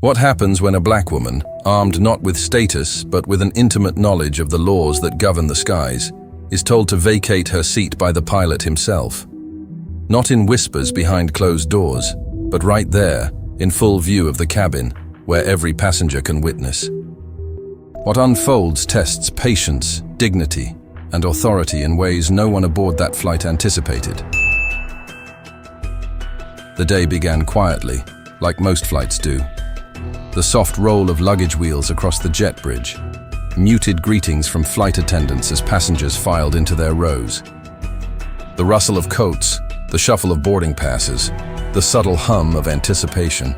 What happens when a black woman, armed not with status but with an intimate knowledge of the laws that govern the skies, is told to vacate her seat by the pilot himself? Not in whispers behind closed doors, but right there, in full view of the cabin, where every passenger can witness. What unfolds tests patience, dignity, and authority in ways no one aboard that flight anticipated. The day began quietly, like most flights do. The soft roll of luggage wheels across the jet bridge, muted greetings from flight attendants as passengers filed into their rows. The rustle of coats, the shuffle of boarding passes, the subtle hum of anticipation.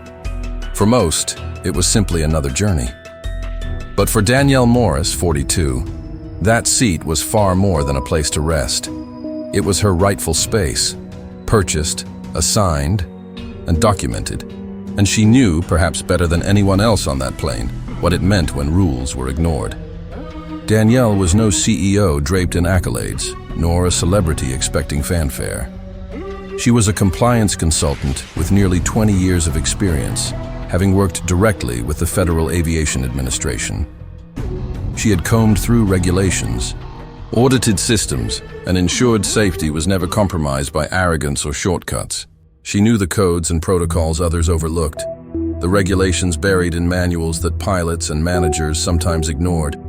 For most, it was simply another journey. But for Danielle Morris, 42, that seat was far more than a place to rest. It was her rightful space, purchased, assigned, and documented. And she knew, perhaps better than anyone else on that plane, what it meant when rules were ignored. Danielle was no CEO draped in accolades, nor a celebrity expecting fanfare. She was a compliance consultant with nearly 20 years of experience, having worked directly with the Federal Aviation Administration. She had combed through regulations, audited systems, and ensured safety was never compromised by arrogance or shortcuts. She knew the codes and protocols others overlooked, the regulations buried in manuals that pilots and managers sometimes ignored.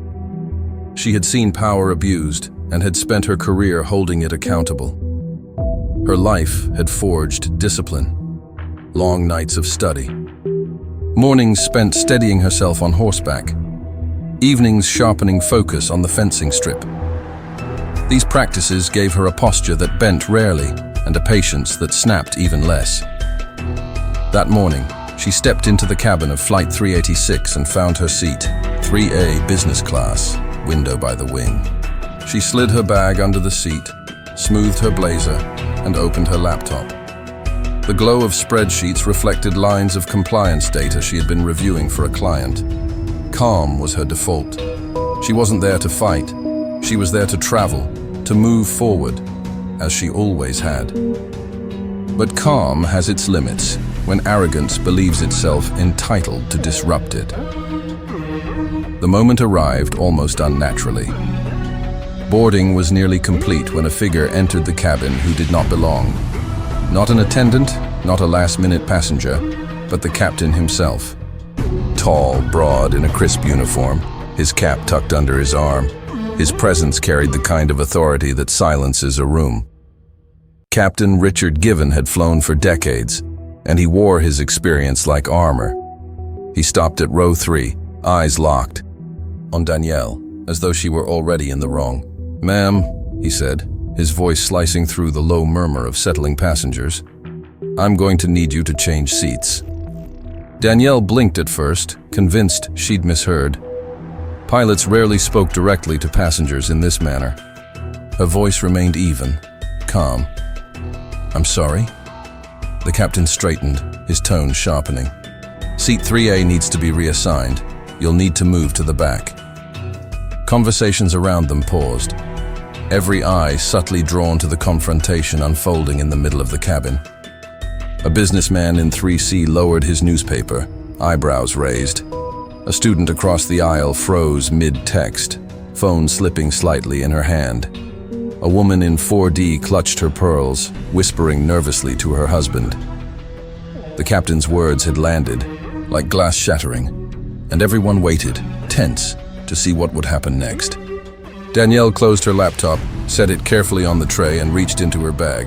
She had seen power abused and had spent her career holding it accountable. Her life had forged discipline, long nights of study, mornings spent steadying herself on horseback, evenings sharpening focus on the fencing strip. These practices gave her a posture that bent rarely and a patience that snapped even less. That morning, she stepped into the cabin of Flight 386 and found her seat, 3A business class, window by the wing. She slid her bag under the seat, smoothed her blazer, and opened her laptop. The glow of spreadsheets reflected lines of compliance data she had been reviewing for a client. Calm was her default. She wasn't there to fight. She was there to travel, to move forward, as she always had. But calm has its limits when arrogance believes itself entitled to disrupt it. The moment arrived almost unnaturally. Boarding was nearly complete when a figure entered the cabin who did not belong. Not an attendant, not a last-minute passenger, but the captain himself. Tall, broad, in a crisp uniform, his cap tucked under his arm, his presence carried the kind of authority that silences a room. Captain Richard Gibbon had flown for decades, and he wore his experience like armor. He stopped at row 3, eyes locked on Danielle, as though she were already in the wrong. "Ma'am," he said, his voice slicing through the low murmur of settling passengers, "I'm going to need you to change seats." Danielle blinked at first, convinced she'd misheard. Pilots rarely spoke directly to passengers in this manner. Her voice remained even, calm. "I'm sorry?" The captain straightened, his tone sharpening. "Seat 3A needs to be reassigned. You'll need to move to the back." Conversations around them paused, every eye subtly drawn to the confrontation unfolding in the middle of the cabin. A businessman in 3C lowered his newspaper, eyebrows raised. A student across the aisle froze mid-text, phone slipping slightly in her hand. A woman in 4D clutched her pearls, whispering nervously to her husband. The captain's words had landed, like glass shattering, and everyone waited, tense, to see what would happen next. Danielle closed her laptop, set it carefully on the tray, and reached into her bag.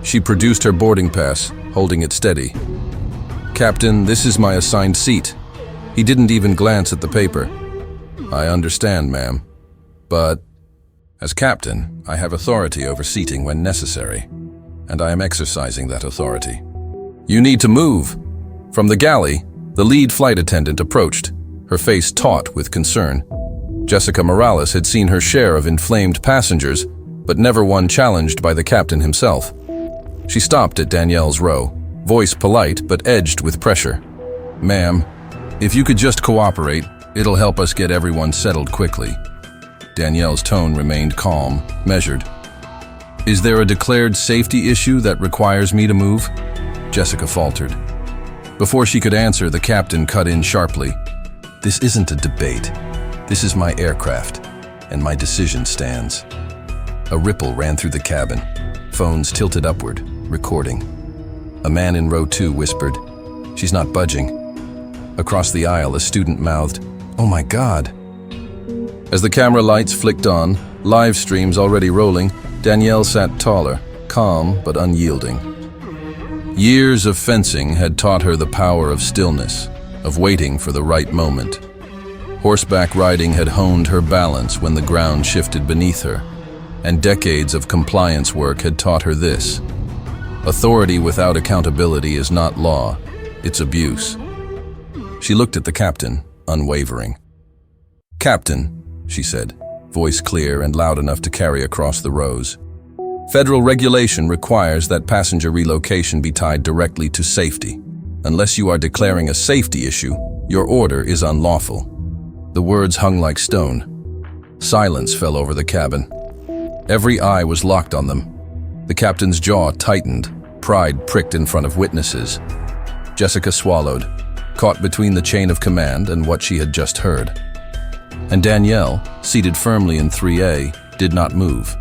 She produced her boarding pass, holding it steady. "Captain, this is my assigned seat." He didn't even glance at the paper. "I understand, ma'am, but as captain, I have authority over seating when necessary, and I am exercising that authority." "You need to move." From the galley, the lead flight attendant approached, her face taut with concern. Jessica Morales had seen her share of inflamed passengers, but never one challenged by the captain himself. She stopped at Danielle's row, voice polite but edged with pressure. "Ma'am, if you could just cooperate, it'll help us get everyone settled quickly." Danielle's tone remained calm, measured. "Is there a declared safety issue that requires me to move?" Jessica faltered. Before she could answer, the captain cut in sharply. "This isn't a debate. This is my aircraft, and my decision stands." A ripple ran through the cabin, phones tilted upward, recording. A man in row 2 whispered, "She's not budging." Across the aisle, a student mouthed, "Oh my God." As the camera lights flicked on, live streams already rolling, Danielle sat taller, calm but unyielding. Years of fencing had taught her the power of stillness, of waiting for the right moment. Horseback riding had honed her balance when the ground shifted beneath her, and decades of compliance work had taught her this: authority without accountability is not law, it's abuse. She looked at the captain, unwavering. "Captain," she said, voice clear and loud enough to carry across the rows. "Federal regulation requires that passenger relocation be tied directly to safety. Unless you are declaring a safety issue, your order is unlawful." The words hung like stone. Silence fell over the cabin. Every eye was locked on them. The captain's jaw tightened, pride pricked in front of witnesses. Jessica swallowed, caught between the chain of command and what she had just heard. And Danielle, seated firmly in 3A, did not move.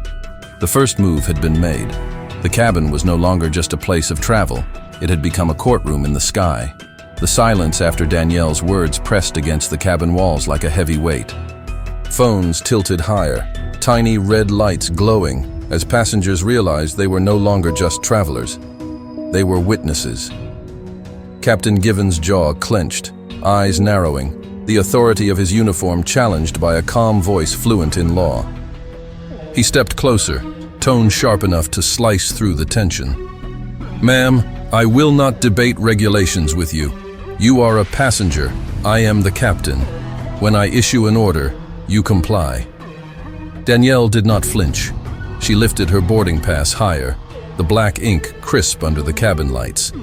The first move had been made. The cabin was no longer just a place of travel. It had become a courtroom in the sky. The silence after Danielle's words pressed against the cabin walls like a heavy weight. Phones tilted higher, tiny red lights glowing as passengers realized they were no longer just travelers. They were witnesses. Captain Gibbon's jaw clenched, eyes narrowing, the authority of his uniform challenged by a calm voice fluent in law. He stepped closer, tone sharp enough to slice through the tension. "Ma'am, I will not debate regulations with you. You are a passenger, I am the captain. When I issue an order, you comply." Danielle did not flinch. She lifted her boarding pass higher, the black ink crisp under the cabin lights.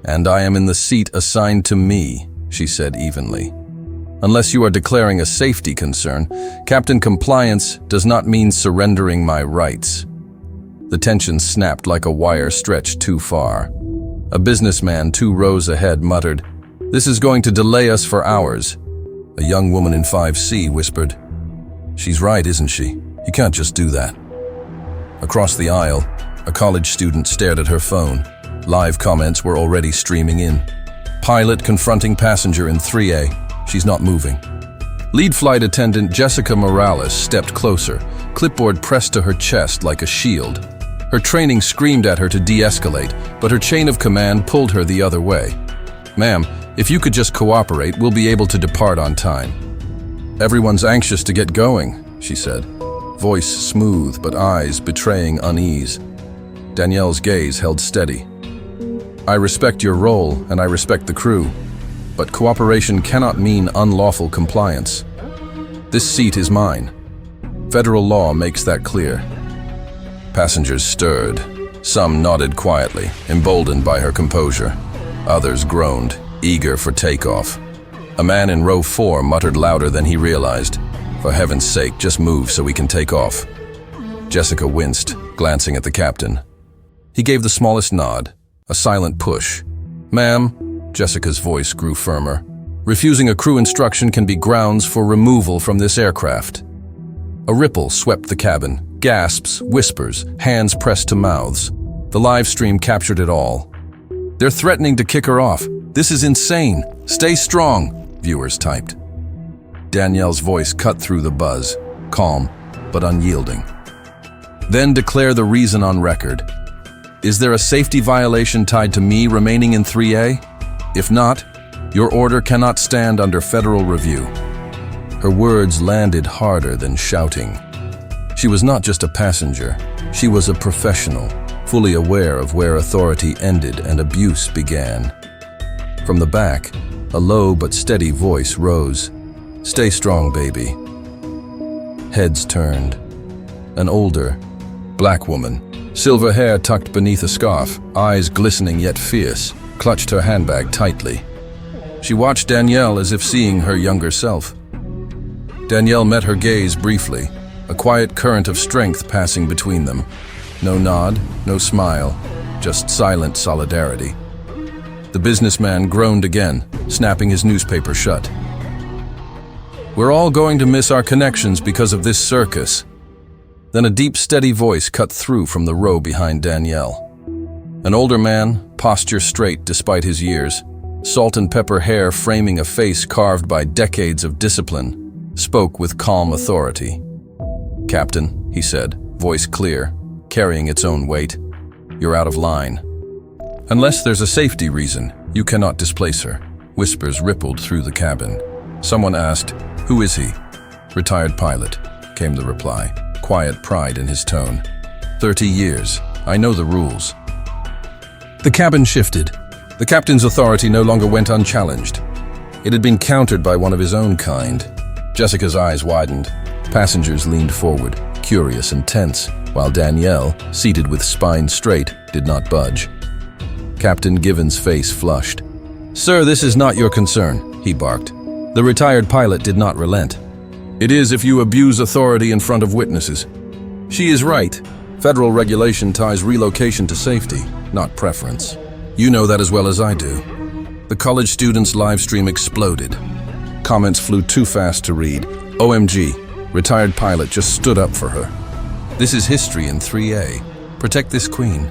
"And I am in the seat assigned to me," she said evenly. "Unless you are declaring a safety concern, Captain Compliance does not mean surrendering my rights." The tension snapped like a wire stretched too far. A businessman 2 rows ahead muttered, "This is going to delay us for hours." A young woman in 5C whispered, "She's right, isn't she? You can't just do that." Across the aisle, a college student stared at her phone. Live comments were already streaming in. "Pilot confronting passenger in 3A. She's not moving." Lead flight attendant Jessica Morales stepped closer, clipboard pressed to her chest like a shield. Her training screamed at her to de-escalate, but her chain of command pulled her the other way. "Ma'am, if you could just cooperate, we'll be able to depart on time." "Everyone's anxious to get going," she said, voice smooth but eyes betraying unease. Danielle's gaze held steady. "I respect your role and I respect the crew, but cooperation cannot mean unlawful compliance. This seat is mine. Federal law makes that clear." Passengers stirred. Some nodded quietly, emboldened by her composure. Others groaned, eager for takeoff. A man in row 4 muttered louder than he realized, "For heaven's sake, just move so we can take off." Jessica winced, glancing at the captain. He gave the smallest nod, a silent push. "Ma'am," Jessica's voice grew firmer, "refusing a crew instruction can be grounds for removal from this aircraft." A ripple swept the cabin, gasps, whispers, hands pressed to mouths. The live stream captured it all. "They're threatening to kick her off. This is insane. Stay strong," viewers typed. Danielle's voice cut through the buzz, calm but unyielding. "Then declare the reason on record. Is there a safety violation tied to me remaining in 3A? If not, your order cannot stand under federal review." Her words landed harder than shouting. She was not just a passenger. She was a professional, fully aware of where authority ended and abuse began. From the back, a low but steady voice rose. "Stay strong, baby." Heads turned. An older, black woman, silver hair tucked beneath a scarf, eyes glistening yet fierce, clutched her handbag tightly. She watched Danielle as if seeing her younger self. Danielle met her gaze briefly, a quiet current of strength passing between them. No nod, no smile, just silent solidarity. The businessman groaned again, snapping his newspaper shut. "We're all going to miss our connections because of this circus." Then a deep, steady voice cut through from the row behind Danielle. An older man, posture straight despite his years, salt and pepper hair framing a face carved by decades of discipline, spoke with calm authority. "Captain," he said, voice clear, carrying its own weight, "you're out of line. Unless there's a safety reason, you cannot displace her." Whispers rippled through the cabin. Someone asked, "Who is he?" "Retired pilot," came the reply, quiet pride in his tone. 30 years. I know the rules." The cabin shifted. The captain's authority no longer went unchallenged. It had been countered by one of his own kind. Jessica's eyes widened. Passengers leaned forward, curious and tense, while Danielle, seated with spine straight, did not budge. Captain Gibbon's face flushed. "Sir, this is not your concern," he barked. The retired pilot did not relent. "It is if you abuse authority in front of witnesses." "She is right. Federal regulation ties relocation to safety, not preference. You know that as well as I do." The college student's live stream exploded. Comments flew too fast to read. "OMG, retired pilot just stood up for her. This is history in 3A. Protect this queen."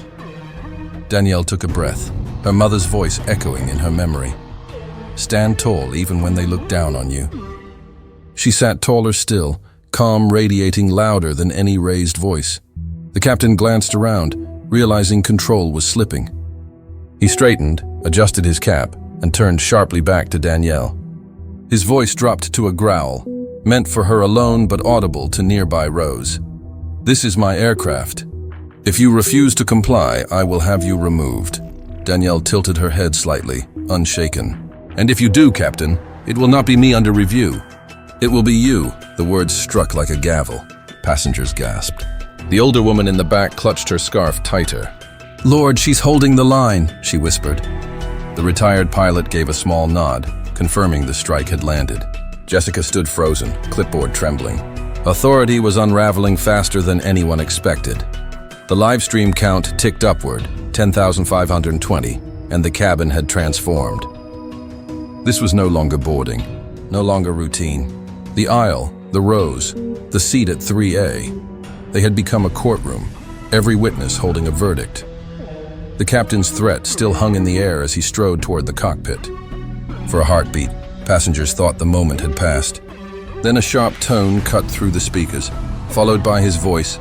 Danielle took a breath, her mother's voice echoing in her memory. "Stand tall even when they look down on you." She sat taller still, calm radiating louder than any raised voice. The captain glanced around, realizing control was slipping. He straightened, adjusted his cap, and turned sharply back to Danielle. His voice dropped to a growl, meant for her alone but audible to nearby rows. "This is my aircraft. If you refuse to comply, I will have you removed." Danielle tilted her head slightly, unshaken. "And if you do, Captain, it will not be me under review. It will be you." The words struck like a gavel. Passengers gasped. The older woman in the back clutched her scarf tighter. "Lord, she's holding the line," she whispered. The retired pilot gave a small nod, confirming the strike had landed. Jessica stood frozen, clipboard trembling. Authority was unraveling faster than anyone expected. The live stream count ticked upward, 10,520, and the cabin had transformed. This was no longer boarding, no longer routine. The aisle, the rows, the seat at 3A. They had become a courtroom, every witness holding a verdict. The captain's threat still hung in the air as he strode toward the cockpit. For a heartbeat, passengers thought the moment had passed. Then a sharp tone cut through the speakers, followed by his voice,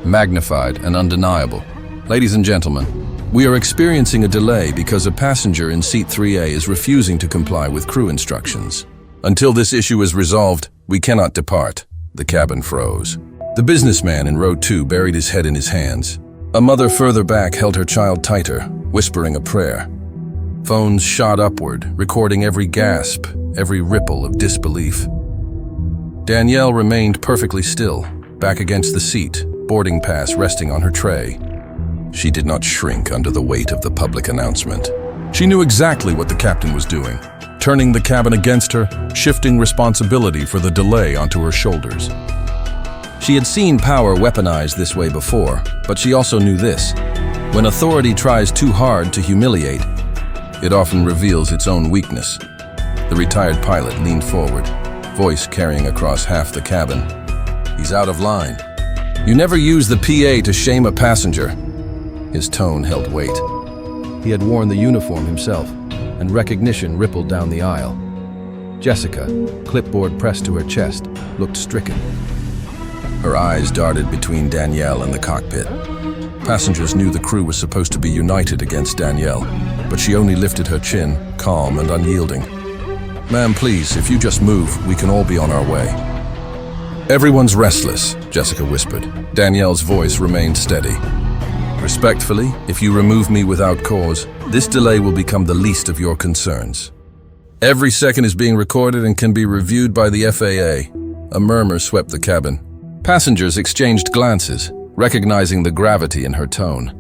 magnified and undeniable. "Ladies and gentlemen, we are experiencing a delay because a passenger in seat 3A is refusing to comply with crew instructions. Until this issue is resolved, we cannot depart." The cabin froze. The businessman in row 2 buried his head in his hands. A mother further back held her child tighter, whispering a prayer. Phones shot upward, recording every gasp, every ripple of disbelief. Danielle remained perfectly still, back against the seat, boarding pass resting on her tray. She did not shrink under the weight of the public announcement. She knew exactly what the captain was doing, turning the cabin against her, shifting responsibility for the delay onto her shoulders. She had seen power weaponized this way before, but she also knew this. When authority tries too hard to humiliate, it often reveals its own weakness. The retired pilot leaned forward, voice carrying across half the cabin. "He's out of line. You never use the PA to shame a passenger." His tone held weight. He had worn the uniform himself, and recognition rippled down the aisle. Jessica, clipboard pressed to her chest, looked stricken. Her eyes darted between Danielle and the cockpit. Passengers knew the crew was supposed to be united against Danielle, but she only lifted her chin, calm and unyielding. "Ma'am, please, if you just move, we can all be on our way." "Everyone's restless," Jessica whispered. Danielle's voice remained steady. "Respectfully, if you remove me without cause, this delay will become the least of your concerns. Every second is being recorded and can be reviewed by the FAA." A murmur swept the cabin. Passengers exchanged glances, recognizing the gravity in her tone.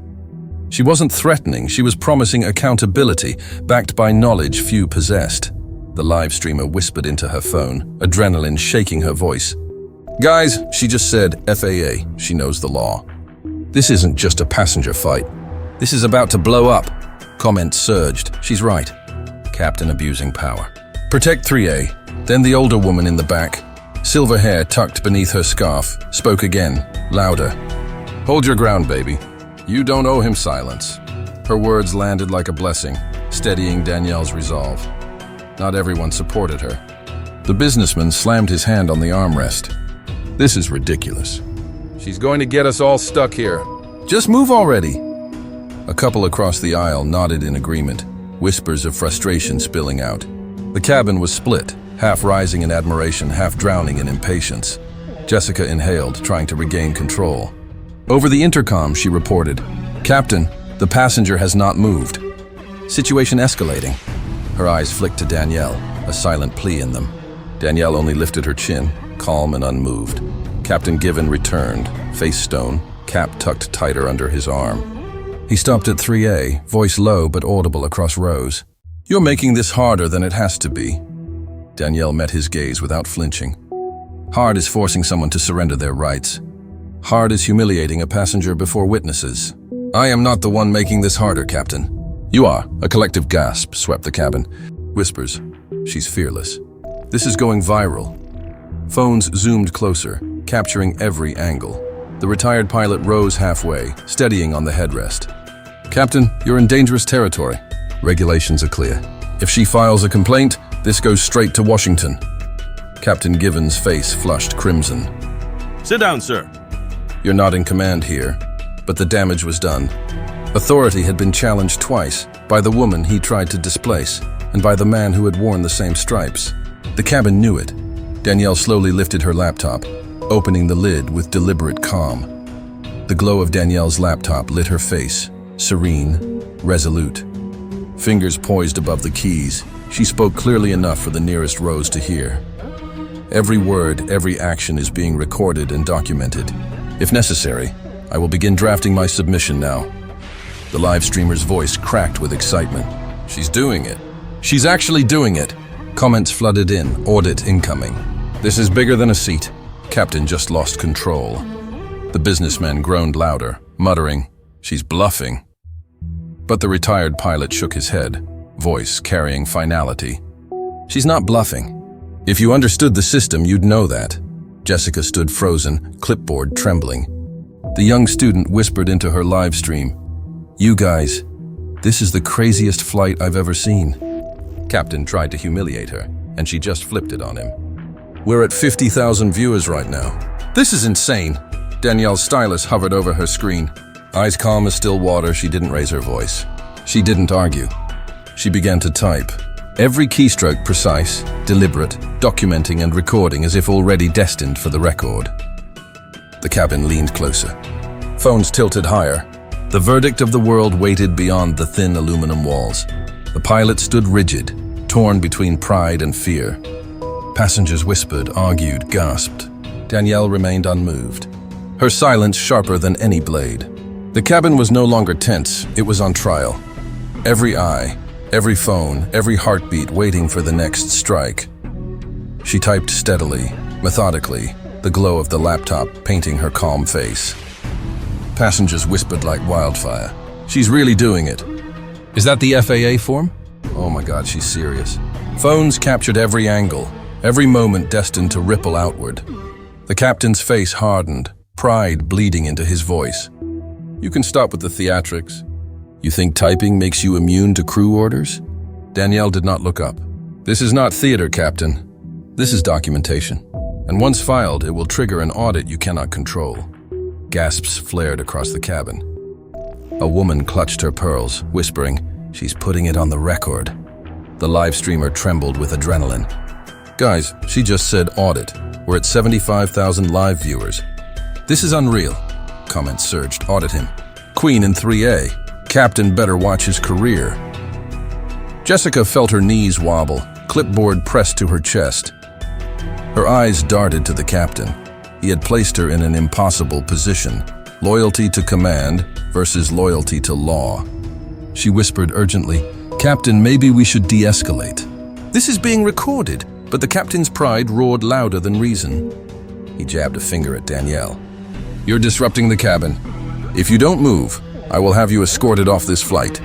She wasn't threatening, she was promising accountability, backed by knowledge few possessed. The live streamer whispered into her phone, adrenaline shaking her voice. "Guys, she just said FAA, she knows the law. This isn't just a passenger fight. This is about to blow up." Comments surged. She's right. Captain abusing power. Protect 3A. Then the older woman in the back, silver hair tucked beneath her scarf, spoke again, louder. Hold your ground, baby. You don't owe him silence. Her words landed like a blessing, steadying Danielle's resolve. Not everyone supported her. The businessman slammed his hand on the armrest. This is ridiculous. She's going to get us all stuck here. Just move already. A couple across the aisle nodded in agreement, whispers of frustration spilling out. The cabin was split, half rising in admiration, half drowning in impatience. Jessica inhaled, trying to regain control. Over the intercom, she reported, "Captain, the passenger has not moved." Situation escalating. Her eyes flicked to Danielle, a silent plea in them. Danielle only lifted her chin, calm and unmoved. Captain Gibbon returned, face stone, cap tucked tighter under his arm. He stopped at 3A, voice low but audible across rows. "You're making this harder than it has to be." Danielle met his gaze without flinching. Hard is forcing someone to surrender their rights. Hard is humiliating a passenger before witnesses. "I am not the one making this harder, Captain." "You are." A collective gasp swept the cabin. Whispers. She's fearless. This is going viral. Phones zoomed closer, capturing every angle. The retired pilot rose halfway, steadying on the headrest. "Captain, you're in dangerous territory. Regulations are clear. If she files a complaint, this goes straight to Washington." Captain Gibbon's face flushed crimson. Sit down, sir. "You're not in command here, but the damage was done. Authority had been challenged twice, by the woman he tried to displace, and by the man who had worn the same stripes. The cabin knew it." Danielle slowly lifted her laptop, opening the lid with deliberate calm. The glow of Danielle's laptop lit her face, serene, resolute. Fingers poised above the keys, she spoke clearly enough for the nearest rows to hear. "Every word, every action is being recorded and documented. If necessary, I will begin drafting my submission now." The live streamer's voice cracked with excitement. "She's doing it. She's actually doing it." Comments flooded in, audit incoming. "This is bigger than a seat. Captain just lost control." The businessman groaned louder, muttering, "She's bluffing." But the retired pilot shook his head, voice carrying finality. "She's not bluffing. If you understood the system, you'd know that." Jessica stood frozen, clipboard trembling. The young student whispered into her live stream, "You guys, this is the craziest flight I've ever seen." Captain tried to humiliate her, and she just flipped it on him. "We're at 50,000 viewers right now. This is insane." Danielle's stylus hovered over her screen. Eyes calm as still water, she didn't raise her voice. She didn't argue. She began to type. Every keystroke precise, deliberate, documenting and recording as if already destined for the record. The cabin leaned closer. Phones tilted higher. The verdict of the world waited beyond the thin aluminum walls. The pilot stood rigid, torn between pride and fear. Passengers whispered, argued, gasped. Danielle remained unmoved, her silence sharper than any blade. The cabin was no longer tense, it was on trial. Every eye, every phone, every heartbeat waiting for the next strike. She typed steadily, methodically, the glow of the laptop painting her calm face. Passengers whispered like wildfire. "She's really doing it." "Is that the FAA form?" "Oh my God, she's serious." Phones captured every angle, every moment destined to ripple outward. The captain's face hardened, pride bleeding into his voice. "You can stop with the theatrics. You think typing makes you immune to crew orders?" Danielle did not look up. "This is not theater, Captain. This is documentation. And once filed, it will trigger an audit you cannot control." Gasps flared across the cabin. A woman clutched her pearls, whispering, "She's putting it on the record." The live streamer trembled with adrenaline. "Guys, she just said audit. We're at 75,000 live viewers. This is unreal." Comments surged. "Audit him. Queen in 3A. Captain better watch his career." Jessica felt her knees wobble, clipboard pressed to her chest. Her eyes darted to the captain. He had placed her in an impossible position. Loyalty to command versus loyalty to law. She whispered urgently, "Captain, maybe we should de-escalate." "This is being recorded," but the captain's pride roared louder than reason. He jabbed a finger at Danielle. "You're disrupting the cabin. If you don't move, I will have you escorted off this flight."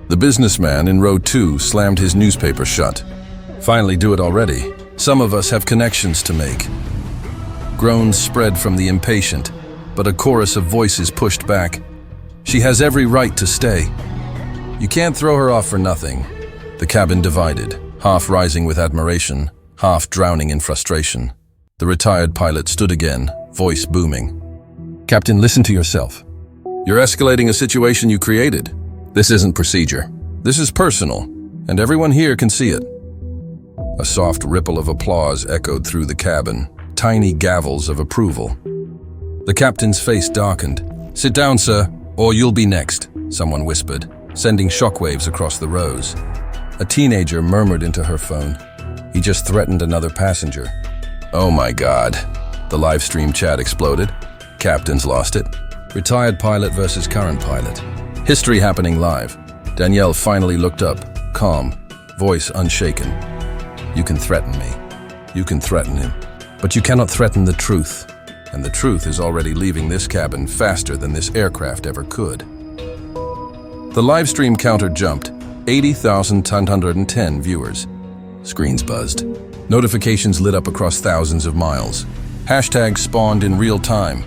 The businessman in row 2 slammed his newspaper shut. Finally, do it already. Some of us have connections to make. Groans spread from the impatient, but a chorus of voices pushed back. She has every right to stay. You can't throw her off for nothing. The cabin divided, half rising with admiration, half drowning in frustration. The retired pilot stood again, voice booming. Captain, listen to yourself. You're escalating a situation you created. This isn't procedure. This is personal, and everyone here can see it. A soft ripple of applause echoed through the cabin, tiny gavels of approval. The captain's face darkened. Sit down, sir, or you'll be next, someone whispered, sending shockwaves across the rows. A teenager murmured into her phone. He just threatened another passenger. Oh my God. The live stream chat exploded. Captains lost it. Retired pilot versus current pilot. History happening live. Danielle finally looked up, calm, voice unshaken. You can threaten me. You can threaten him. But you cannot threaten the truth. And the truth is already leaving this cabin faster than this aircraft ever could. The live stream counter jumped. 80,910 viewers. Screens buzzed. Notifications lit up across thousands of miles. Hashtags spawned in real time.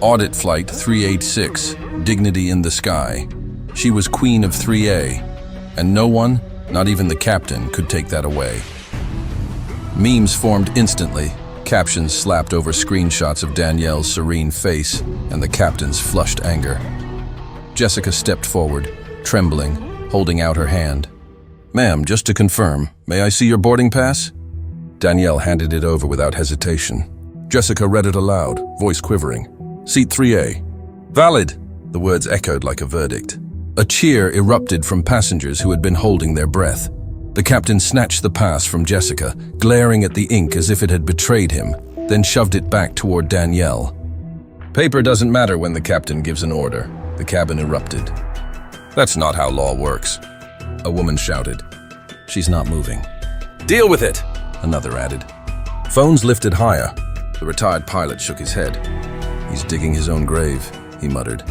Audit Flight 386, Dignity in the Sky. She was Queen of 3A, and no one, not even the captain, could take that away. Memes formed instantly, captions slapped over screenshots of Danielle's serene face and the captain's flushed anger. Jessica stepped forward, trembling, holding out her hand. Ma'am, just to confirm, may I see your boarding pass? Danielle handed it over without hesitation. Jessica read it aloud, voice quivering. Seat 3A. Valid, the words echoed like a verdict. A cheer erupted from passengers who had been holding their breath. The captain snatched the pass from Jessica, glaring at the ink as if it had betrayed him, then shoved it back toward Danielle. Paper doesn't matter when the captain gives an order, the cabin erupted. That's not how law works, a woman shouted. She's not moving. Deal with it, another added. Phones lifted higher. The retired pilot shook his head. He's digging his own grave, he muttered.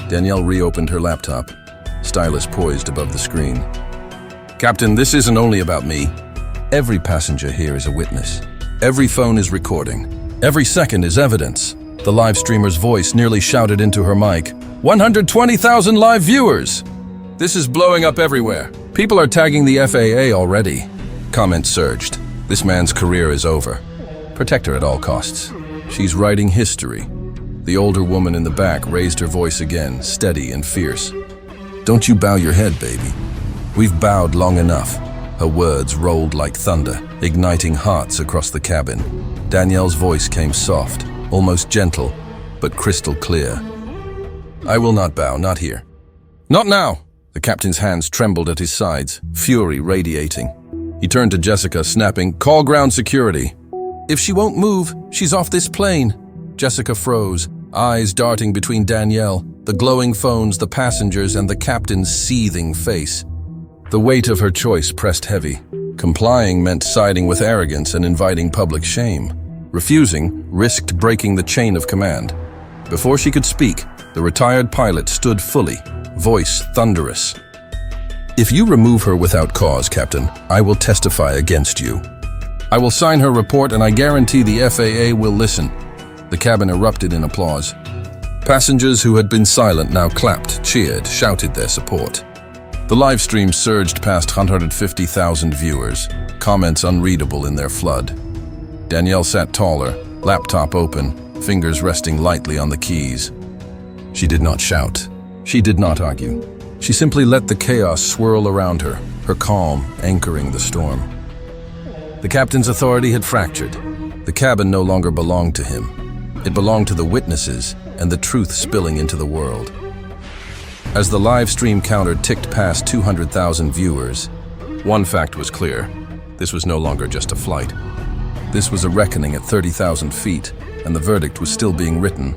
Danielle reopened her laptop, stylus poised above the screen. Captain, this isn't only about me. Every passenger here is a witness. Every phone is recording. Every second is evidence. The live streamer's voice nearly shouted into her mic. 120,000 live viewers! This is blowing up everywhere. People are tagging the FAA already. Comments surged. This man's career is over. Protect her at all costs. She's writing history. The older woman in the back raised her voice again, steady and fierce. Don't you bow your head, baby. We've bowed long enough. Her words rolled like thunder, igniting hearts across the cabin. Danielle's voice came soft, almost gentle, but crystal clear. I will not bow, not here. Not now! The captain's hands trembled at his sides, fury radiating. He turned to Jessica, snapping, Call ground security. If she won't move, she's off this plane. Jessica froze, eyes darting between Danielle, the glowing phones, the passengers, and the captain's seething face. The weight of her choice pressed heavy. Complying meant siding with arrogance and inviting public shame. Refusing risked breaking the chain of command. Before she could speak, the retired pilot stood fully, voice thunderous. If you remove her without cause, Captain, I will testify against you. I will sign her report and I guarantee the FAA will listen. The cabin erupted in applause. Passengers who had been silent now clapped, cheered, shouted their support. The live stream surged past 150,000 viewers, comments unreadable in their flood. Danielle sat taller, laptop open, fingers resting lightly on the keys. She did not shout. She did not argue. She simply let the chaos swirl around her, her calm anchoring the storm. The captain's authority had fractured. The cabin no longer belonged to him. It belonged to the witnesses and the truth spilling into the world. As the live stream counter ticked past 200,000 viewers, one fact was clear. This was no longer just a flight. This was a reckoning at 30,000 feet, and the verdict was still being written.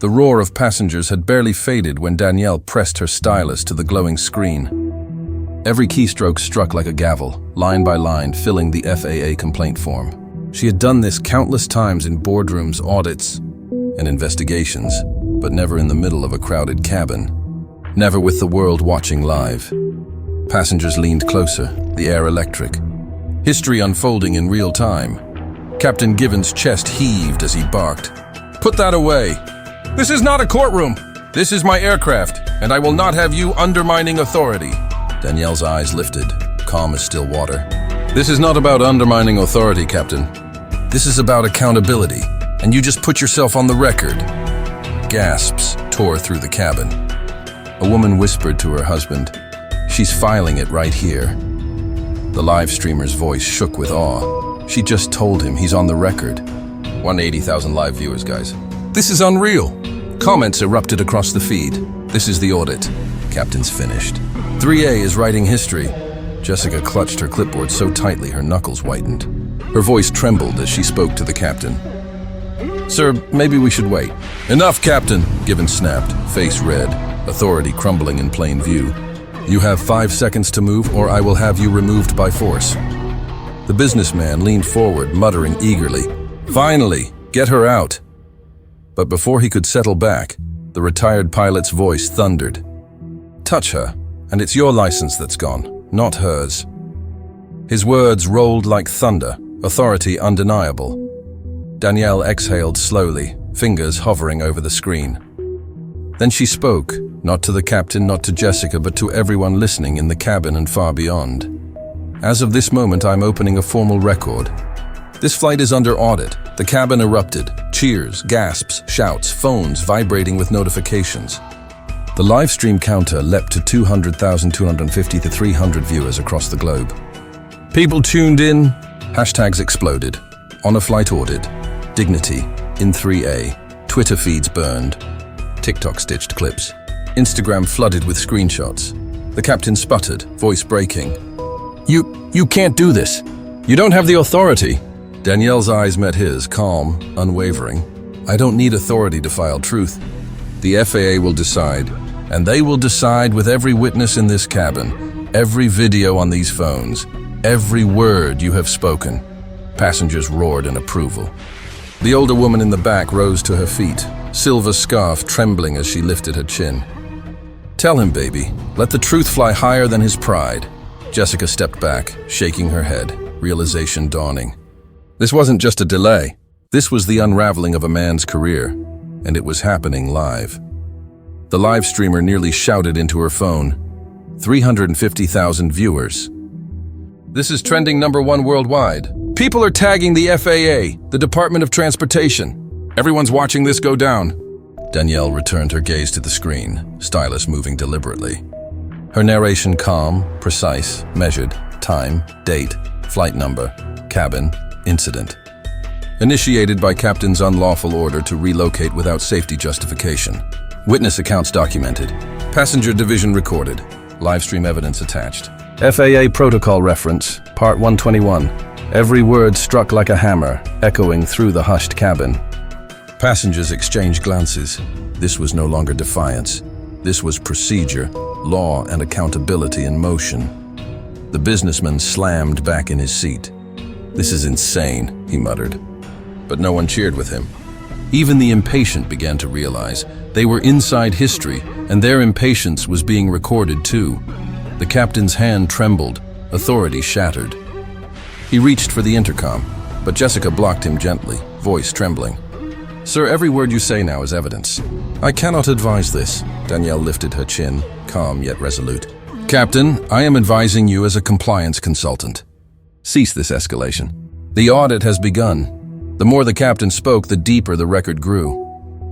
The roar of passengers had barely faded when Danielle pressed her stylus to the glowing screen. Every keystroke struck like a gavel, line by line, filling the FAA complaint form. She had done this countless times in boardrooms, audits, and investigations, but never in the middle of a crowded cabin. never with the world watching live. Passengers leaned closer, the air electric. History unfolding in real time. Captain Gibbon's chest heaved as he barked. "Put that away! This is not a courtroom! This is my aircraft, and I will not have you undermining authority." Danielle's eyes lifted, calm as still water. "This is not about undermining authority, Captain. This is about accountability, and you just put yourself on the record." Gasps tore through the cabin. A woman whispered to her husband, "She's filing it right here." The live streamer's voice shook with awe. She just told him he's on the record. 180,000 live viewers, guys. "This is unreal." Comments erupted across the feed. "This is the audit." Captain's finished. 3A is writing history. Jessica clutched her clipboard so tightly her knuckles whitened. Her voice trembled as she spoke to the captain. "Sir, maybe we should wait." "Enough, Captain," Gibbon snapped, face red, authority crumbling in plain view. "You have 5 seconds to move, or I will have you removed by force." The businessman leaned forward, muttering eagerly, "Finally, get her out." But before he could settle back, the retired pilot's voice thundered. "Touch her, and it's your license that's gone, not hers." His words rolled like thunder, authority undeniable. Danielle exhaled slowly, fingers hovering over the screen. Then she spoke, not to the captain, not to Jessica, but to everyone listening in the cabin and far beyond. "As of this moment, I'm opening a formal record. This flight is under audit." The cabin erupted. Cheers, gasps, shouts, phones vibrating with notifications. The live stream counter leapt to 200,250 to 300 viewers across the globe. People tuned in. Hashtags exploded. On a flight audit. Dignity. In 3A. Twitter feeds burned. TikTok stitched clips. Instagram flooded with screenshots. The captain sputtered, voice breaking. You can't do this. You don't have the authority." Danielle's eyes met his, calm, unwavering. "I don't need authority to file truth. The FAA will decide, and they will decide with every witness in this cabin, every video on these phones, every word you have spoken." Passengers roared in approval. The older woman in the back rose to her feet, silver scarf trembling as she lifted her chin. "Tell him, baby. Let the truth fly higher than his pride." Jessica stepped back, shaking her head, realization dawning. This wasn't just a delay. This was the unraveling of a man's career, and it was happening live. The live streamer nearly shouted into her phone, 350,000 viewers. "This is trending #1 worldwide. People are tagging the FAA, the Department of Transportation. Everyone's watching this go down." Danielle returned her gaze to the screen, stylus moving deliberately. Her narration calm, precise, measured, time, date, flight number, cabin, incident. Initiated by captain's unlawful order to relocate without safety justification. Witness accounts documented. Passenger division recorded. Livestream evidence attached. FAA protocol reference, part 121. Every word struck like a hammer, echoing through the hushed cabin. Passengers exchanged glances. This was no longer defiance. This was procedure, law, and accountability in motion. The businessman slammed back in his seat. "This is insane," he muttered. But no one cheered with him. Even the impatient began to realize they were inside history, and their impatience was being recorded too. The captain's hand trembled, authority shattered. He reached for the intercom, but Jessica blocked him gently, voice trembling. "Sir, every word you say now is evidence." "I cannot advise this." Danielle lifted her chin, calm yet resolute. "Captain, I am advising you as a compliance consultant. Cease this escalation. The audit has begun." The more the captain spoke, the deeper the record grew.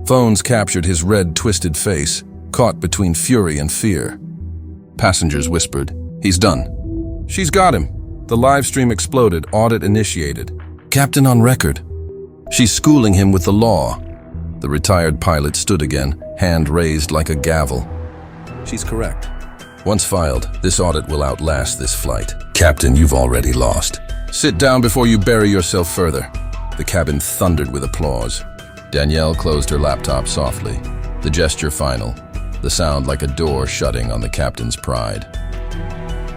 Phones captured his red, twisted face, caught between fury and fear. Passengers whispered, "He's done." "She's got him." The live stream exploded, audit initiated. "Captain on record." "She's schooling him with the law." The retired pilot stood again, hand raised like a gavel. "She's correct. Once filed, this audit will outlast this flight. Captain, you've already lost. Sit down before you bury yourself further." The cabin thundered with applause. Danielle closed her laptop softly, the gesture final, the sound like a door shutting on the captain's pride.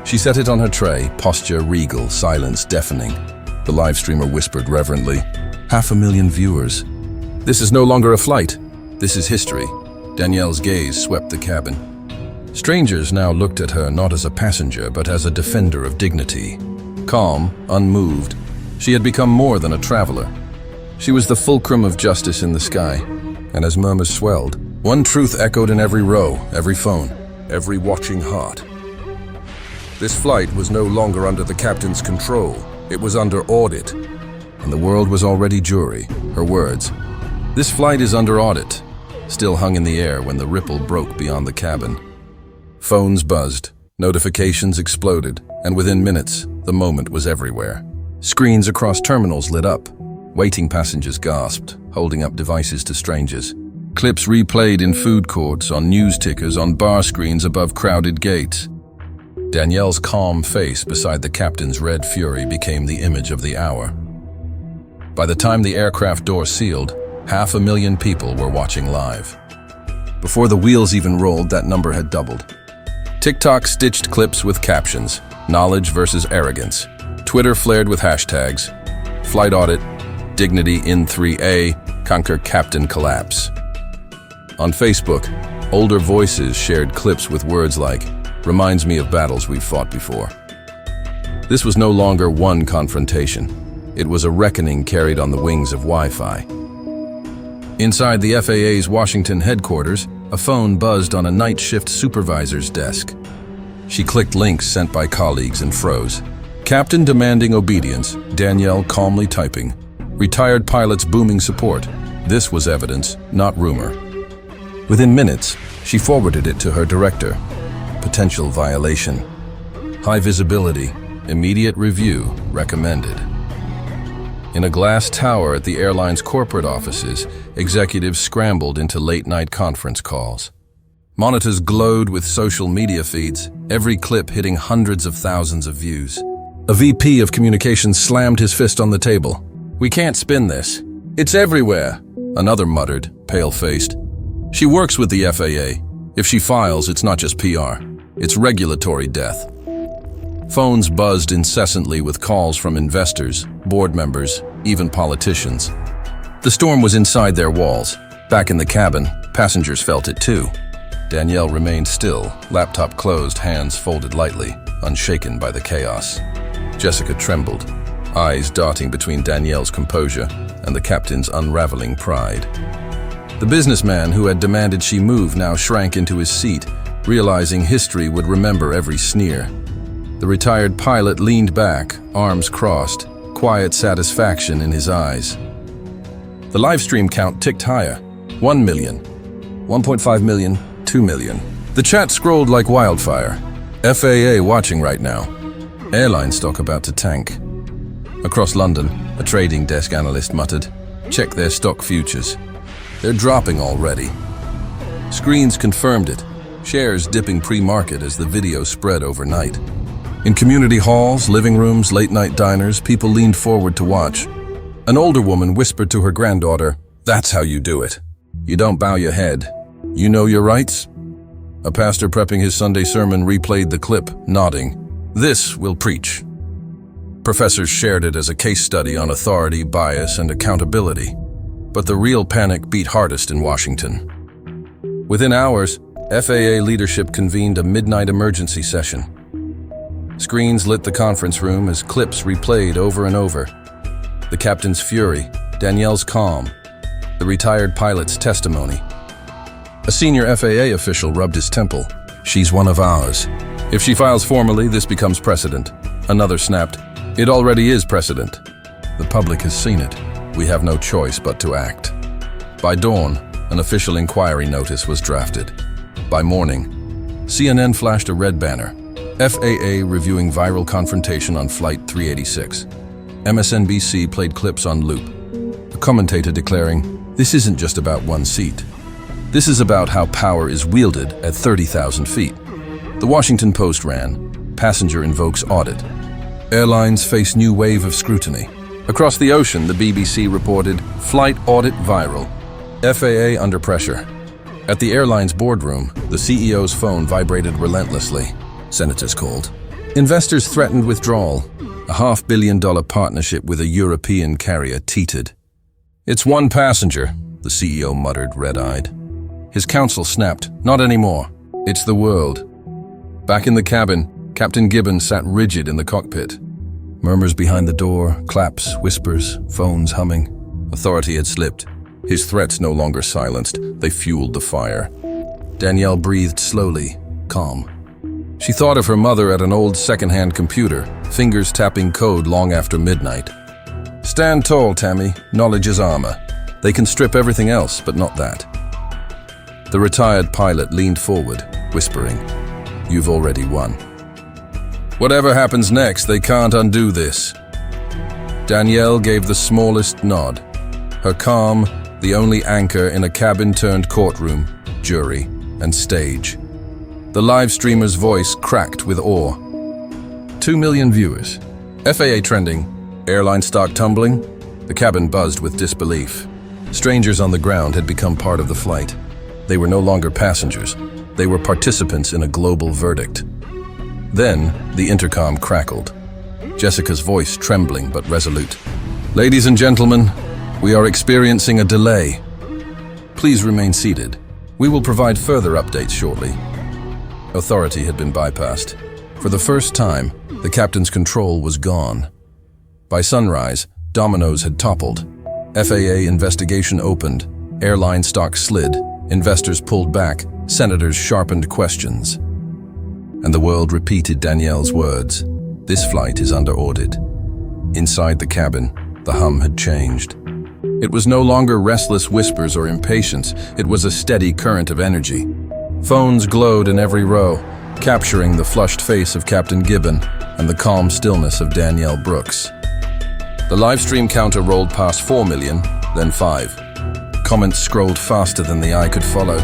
She set it on her tray, posture regal, silence deafening. The live streamer whispered reverently, 500,000 viewers. "This is no longer a flight. This is history." Danielle's gaze swept the cabin. Strangers now looked at her not as a passenger, but as a defender of dignity. Calm, unmoved, she had become more than a traveler. She was the fulcrum of justice in the sky, and as murmurs swelled, one truth echoed in every row, every phone, every watching heart. This flight was no longer under the captain's control. It was under audit, and the world was already jury. Her words, "This flight is under audit," still hung in the air when the ripple broke beyond the cabin. Phones buzzed, notifications exploded, and within minutes, the moment was everywhere. Screens across terminals lit up. Waiting passengers gasped, holding up devices to strangers. Clips replayed in food courts, on news tickers, on bar screens above crowded gates. Danielle's calm face beside the captain's red fury became the image of the hour. By the time the aircraft door sealed, 500,000 people were watching live. Before the wheels even rolled, that number had doubled. TikTok stitched clips with captions, knowledge versus arrogance. Twitter flared with hashtags, flight audit, dignity in 3A, conquer captain collapse. On Facebook, older voices shared clips with words like, reminds me of battles we've fought before. This was no longer one confrontation. It was a reckoning carried on the wings of Wi-Fi. Inside the FAA's Washington headquarters, a phone buzzed on a night shift supervisor's desk. She clicked links sent by colleagues and froze. Captain demanding obedience, Danielle calmly typing. Retired pilots booming support. This was evidence, not rumor. Within minutes, she forwarded it to her director. Potential violation. High visibility, immediate review recommended. In a glass tower at the airline's corporate offices, executives scrambled into late-night conference calls. Monitors glowed with social media feeds, every clip hitting hundreds of thousands of views. A VP of communications slammed his fist on the table. "We can't spin this. It's everywhere," another muttered, pale-faced. "She works with the FAA. If she files, it's not just PR. It's regulatory death." Phones buzzed incessantly with calls from investors, board members, even politicians. The storm was inside their walls. Back in the cabin, passengers felt it too. Danielle remained still, laptop closed, hands folded lightly, unshaken by the chaos. Jessica trembled, eyes darting between Danielle's composure and the captain's unraveling pride. The businessman who had demanded she move now shrank into his seat, realizing history would remember every sneer. The retired pilot leaned back, arms crossed, quiet satisfaction in his eyes. The live stream count ticked higher. 1 million, 1.5 million, 2 million. The chat scrolled like wildfire. FAA watching right now. Airline stock about to tank. Across London, a trading desk analyst muttered, "Check their stock futures. They're dropping already." Screens confirmed it, shares dipping pre-market as the video spread overnight. In community halls, living rooms, late-night diners, people leaned forward to watch. An older woman whispered to her granddaughter, "That's how you do it. You don't bow your head. You know your rights?" A pastor prepping his Sunday sermon replayed the clip, nodding. "This will preach." Professors shared it as a case study on authority, bias, and accountability. But the real panic beat hardest in Washington. Within hours, FAA leadership convened a midnight emergency session. Screens lit the conference room as clips replayed over and over. The captain's fury, Danielle's calm, the retired pilot's testimony. A senior FAA official rubbed his temple. "She's one of ours. If she files formally, this becomes precedent." Another snapped, "It already is precedent. The public has seen it. We have no choice but to act." By dawn, an official inquiry notice was drafted. By morning, CNN flashed a red banner. FAA reviewing viral confrontation on Flight 386. MSNBC played clips on loop. A commentator declaring, "This isn't just about one seat. This is about how power is wielded at 30,000 feet." The Washington Post ran, "Passenger invokes audit. Airlines face new wave of scrutiny." Across the ocean, the BBC reported, "Flight audit viral. FAA under pressure." At the airline's boardroom, the CEO's phone vibrated relentlessly. Senators called. Investors threatened withdrawal. A $500 million partnership with a European carrier teetered. "It's one passenger," the CEO muttered, red-eyed. His counsel snapped, "Not anymore. It's the world. Back in the cabin, Captain Gibbon sat rigid in the cockpit. Murmurs behind the door, claps, whispers, phones humming. Authority had slipped. His threats no longer silenced, they fueled the fire. Danielle breathed slowly, calm. She thought of her mother at an old second-hand computer, fingers tapping code long after midnight. Stand tall, Tammy. Knowledge is armor. They can strip everything else, but not that. The retired pilot leaned forward, whispering, "You've already won. Whatever happens next, they can't undo this." Danielle gave the smallest nod. Her calm, the only anchor in a cabin-turned-courtroom, jury, and stage. The live streamer's voice cracked with awe. 2 million viewers. FAA trending. Airline stock tumbling. The cabin buzzed with disbelief. Strangers on the ground had become part of the flight. They were no longer passengers. They were participants in a global verdict. Then, the intercom crackled. Jessica's voice trembling but resolute. "Ladies and gentlemen, we are experiencing a delay. Please remain seated. We will provide further updates shortly." Authority had been bypassed. For the first time, the captain's control was gone. By sunrise, dominoes had toppled. FAA investigation opened. Airline stock slid. Investors pulled back. Senators sharpened questions. And the world repeated Danielle's words. This flight is under audit. Inside the cabin, the hum had changed. It was no longer restless whispers or impatience. It was a steady current of energy. Phones glowed in every row, capturing the flushed face of Captain Gibbon and the calm stillness of Danielle Brooks. The livestream counter rolled past 4 million, then 5. Comments scrolled faster than the eye could follow.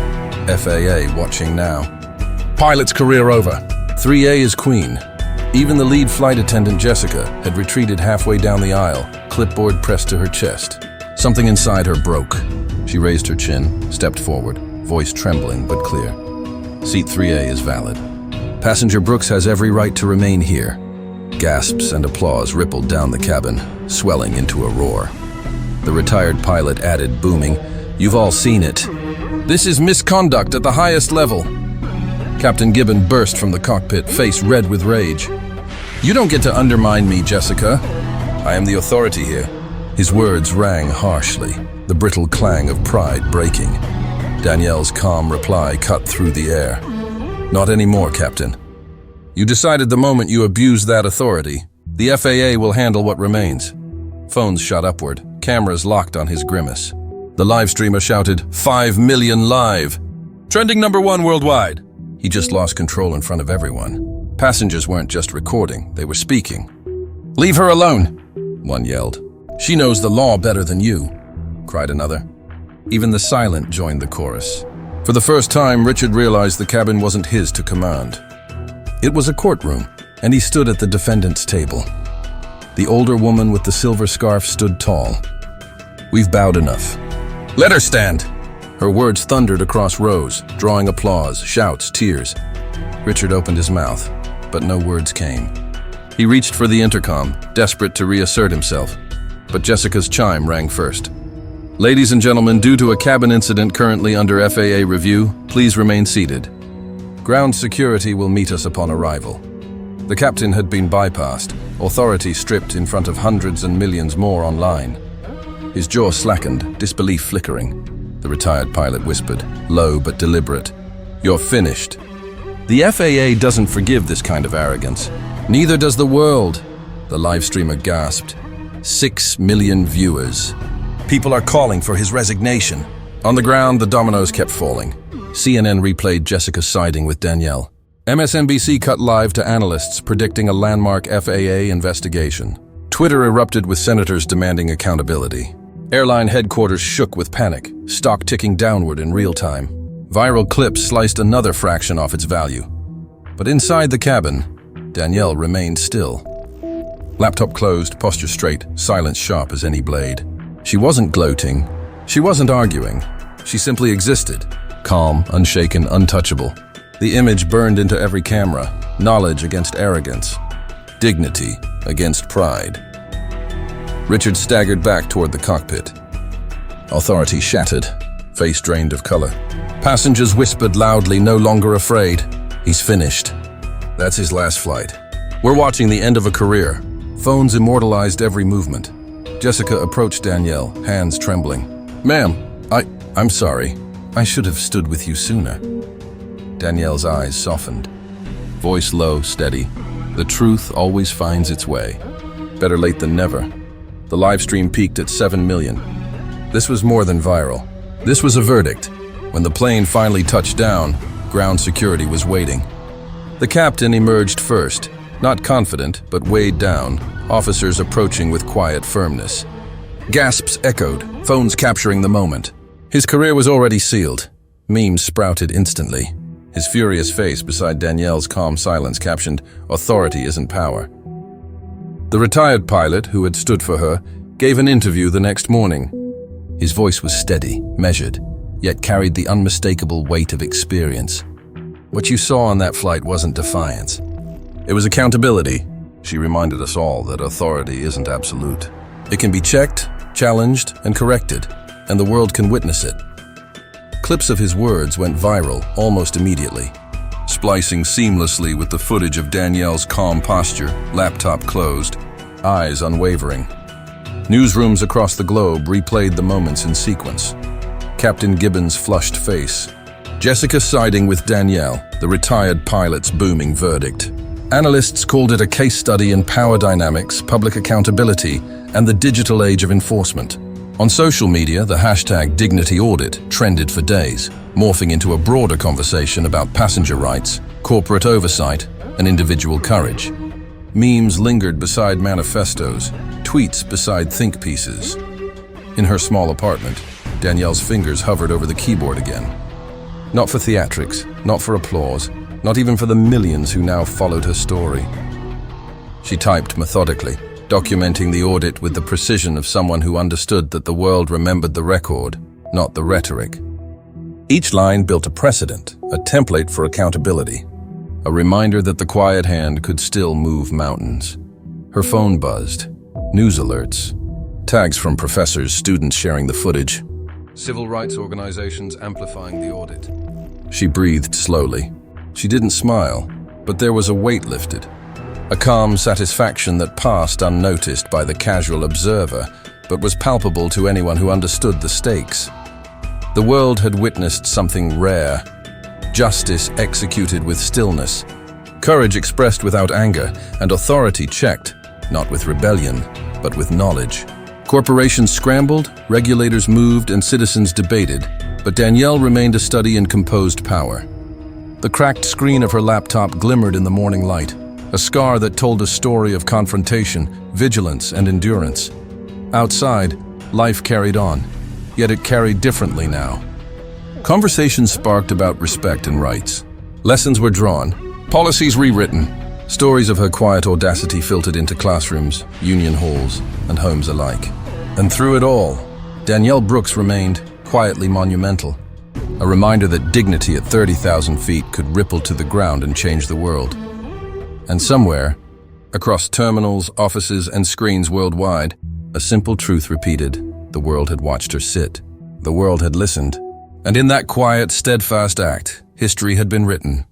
FAA watching now. Pilot's career over. 3A is queen. Even the lead flight attendant, Jessica, had retreated halfway down the aisle, clipboard pressed to her chest. Something inside her broke. She raised her chin, stepped forward, voice trembling but clear. Seat 3A is valid. Passenger Brooks has every right to remain here. Gasps and applause rippled down the cabin, swelling into a roar. The retired pilot added, booming, "You've all seen it. This is misconduct at the highest level." Captain Gibbon burst from the cockpit, face red with rage. "You don't get to undermine me, Jessica. I am the authority here." His words rang harshly, the brittle clang of pride breaking. Danielle's calm reply cut through the air. "Not anymore, Captain. You decided the moment you abused that authority. The FAA will handle what remains." Phones shot upward, cameras locked on his grimace. The live streamer shouted, 5 million live! Trending #1 worldwide! He just lost control in front of everyone. Passengers weren't just recording, they were speaking. "Leave her alone!" one yelled. "She knows the law better than you," cried another. Even the silent joined the chorus. For the first time, Richard realized the cabin wasn't his to command. It was a courtroom, and he stood at the defendant's table. The older woman with the silver scarf stood tall. "We've bowed enough. Let her stand!" Her words thundered across rows, drawing applause, shouts, tears. Richard opened his mouth, but no words came. He reached for the intercom, desperate to reassert himself, but Jessica's chime rang first. "Ladies and gentlemen, due to a cabin incident currently under FAA review, please remain seated. Ground security will meet us upon arrival." The captain had been bypassed, authority stripped in front of hundreds and millions more online. His jaw slackened, disbelief flickering. The retired pilot whispered, low but deliberate, "You're finished." The FAA doesn't forgive this kind of arrogance. Neither does the world. The live streamer gasped. 6 million viewers. People are calling for his resignation. On the ground, the dominoes kept falling. CNN replayed Jessica siding with Danielle. MSNBC cut live to analysts predicting a landmark FAA investigation. Twitter erupted with senators demanding accountability. Airline headquarters shook with panic, stock ticking downward in real time. Viral clips sliced another fraction off its value. But inside the cabin, Danielle remained still. Laptop closed, posture straight, silence sharp as any blade. She wasn't gloating. She wasn't arguing. She simply existed. Calm, unshaken, untouchable. The image burned into every camera. Knowledge against arrogance. Dignity against pride. Richard staggered back toward the cockpit. Authority shattered, face drained of color. Passengers whispered loudly, no longer afraid. "He's finished." That's his last flight. We're watching the end of a career. Phones immortalized every movement. Jessica approached Danielle, hands trembling. Ma'am, I'm sorry. I should have stood with you sooner. Danielle's eyes softened. Voice low, steady. The truth always finds its way. Better late than never. The live stream peaked at 7 million. This was more than viral. This was a verdict. When the plane finally touched down, ground security was waiting. The captain emerged first, not confident, but weighed down, officers approaching with quiet firmness. Gasps echoed, phones capturing the moment. His career was already sealed. Memes sprouted instantly. His furious face beside Danielle's calm silence captioned, "Authority isn't power." The retired pilot, who had stood for her, gave an interview the next morning. His voice was steady, measured, yet carried the unmistakable weight of experience. What you saw on that flight wasn't defiance. It was accountability. She reminded us all that authority isn't absolute. It can be checked, challenged, and corrected, and the world can witness it. Clips of his words went viral almost immediately, splicing seamlessly with the footage of Danielle's calm posture, laptop closed, eyes unwavering. Newsrooms across the globe replayed the moments in sequence. Captain Gibbon's flushed face. Jessica siding with Danielle, the retired pilot's booming verdict. Analysts called it a case study in power dynamics, public accountability, and the digital age of enforcement. On social media, the hashtag #DignityAudit trended for days, morphing into a broader conversation about passenger rights, corporate oversight, and individual courage. Memes lingered beside manifestos, tweets beside think pieces. In her small apartment, Danielle's fingers hovered over the keyboard again. Not for theatrics, not for applause, not even for the millions who now followed her story. She typed methodically, documenting the audit with the precision of someone who understood that the world remembered the record, not the rhetoric. Each line built a precedent, a template for accountability, a reminder that the quiet hand could still move mountains. Her phone buzzed. News alerts. Tags from professors, students sharing the footage. Civil rights organizations amplifying the audit. She breathed slowly. She didn't smile, but there was a weight lifted. A calm satisfaction that passed unnoticed by the casual observer, but was palpable to anyone who understood the stakes. The world had witnessed something rare. Justice executed with stillness, courage expressed without anger, and authority checked, not with rebellion, but with knowledge. Corporations scrambled, regulators moved, and citizens debated, but Danielle remained a study in composed power. The cracked screen of her laptop glimmered in the morning light, a scar that told a story of confrontation, vigilance, and endurance. Outside, life carried on, yet it carried differently now. Conversations sparked about respect and rights. Lessons were drawn, policies rewritten. Stories of her quiet audacity filtered into classrooms, union halls, and homes alike. And through it all, Danielle Brooks remained quietly monumental, a reminder that dignity at 30,000 feet could ripple to the ground and change the world. And somewhere, across terminals, offices, and screens worldwide, a simple truth repeated. The world had watched her sit. The world had listened. And in that quiet, steadfast act, history had been written.